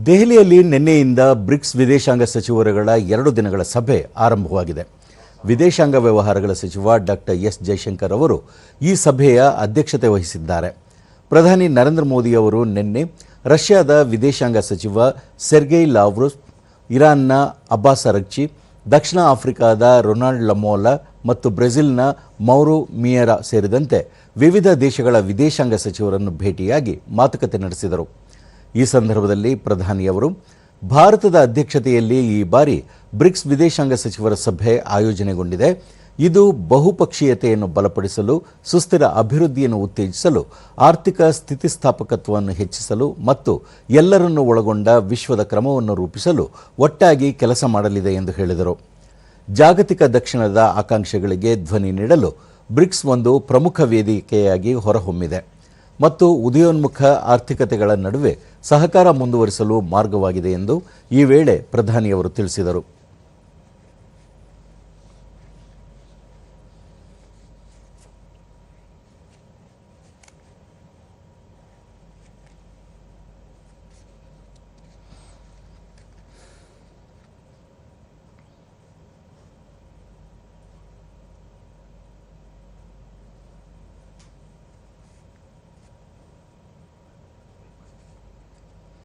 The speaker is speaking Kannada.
ದೆಹಲಿಯಲ್ಲಿ ನಿನ್ನೆಯಿಂದ ಬ್ರಿಕ್ಸ್ ವಿದೇಶಾಂಗ ಸಚಿವರುಗಳ 2 ದಿನಗಳ ಸಭೆ ಆರಂಭವಾಗಿದೆ. ವಿದೇಶಾಂಗ ವ್ಯವಹಾರಗಳ ಸಚಿವ ಡಾಕ್ಟರ್ ಎಸ್ ಜಯಶಂಕರ್ ಅವರು ಈ ಸಭೆಯ ಅಧ್ಯಕ್ಷತೆ ವಹಿಸಿದ್ದಾರೆ. ಪ್ರಧಾನಿ ನರೇಂದ್ರ ಮೋದಿ ಅವರು ನಿನ್ನೆ ರಷ್ಯಾದ ವಿದೇಶಾಂಗ ಸಚಿವ ಸೆರ್ಗೈ ಲಾವ್ರೋವ್, ಇರಾನ್ನ ಅಬ್ಬಾಸ್ ಅರಗ್ಚಿ, ದಕ್ಷಿಣ ಆಫ್ರಿಕಾದ ರೊನಾಲ್ಡ್ ಲಮೋಲಾ ಮತ್ತು ಬ್ರೆಜಿಲ್ನ ಮೌರೋ ಮಿಯರಾ ಸೇರಿದಂತೆ ವಿವಿಧ ದೇಶಗಳ ವಿದೇಶಾಂಗ ಸಚಿವರನ್ನು ಭೇಟಿಯಾಗಿ ಮಾತುಕತೆ ನಡೆಸಿದರು. ಈ ಸಂದರ್ಭದಲ್ಲಿ ಪ್ರಧಾನಿಯವರು ಭಾರತದ ಅಧ್ಯಕ್ಷತೆಯಲ್ಲಿ ಈ ಬಾರಿ ಬ್ರಿಕ್ಸ್ ವಿದೇಶಾಂಗ ಸಚಿವರ ಸಭೆ ಆಯೋಜನೆಗೊಂಡಿದೆ. ಇದು ಬಹುಪಕ್ಷೀಯತೆಯನ್ನು ಬಲಪಡಿಸಲು, ಸುಸ್ಥಿರ ಅಭಿವೃದ್ಧಿಯನ್ನು ಉತ್ತೇಜಿಸಲು, ಆರ್ಥಿಕ ಸ್ಥಿತಿಸ್ಥಾಪಕತ್ವವನ್ನು ಹೆಚ್ಚಿಸಲು ಮತ್ತು ಎಲ್ಲರನ್ನೂ ಒಳಗೊಂಡ ವಿಶ್ವದ ಕ್ರಮವನ್ನು ರೂಪಿಸಲು ಒಟ್ಟಾಗಿ ಕೆಲಸ ಮಾಡಲಿದೆ ಎಂದು ಹೇಳಿದರು. ಜಾಗತಿಕ ದಕ್ಷಿಣದ ಆಕಾಂಕ್ಷೆಗಳಿಗೆ ಧ್ವನಿ ನೀಡಲು ಬ್ರಿಕ್ಸ್ ಒಂದು ಪ್ರಮುಖ ವೇದಿಕೆಯಾಗಿ ಹೊರಹೊಮ್ಮಿದೆ ಮತ್ತು ಉದಯೋನ್ಮುಖ ಆರ್ಥಿಕತೆಗಳ ನಡುವೆ ಸಹಕಾರ ಮುಂದುವರಿಸಲು ಮಾರ್ಗವಾಗಿದೆ ಎಂದು ಈ ವೇಳೆ ಪ್ರಧಾನಿಯವರು ತಿಳಿಸಿದರು.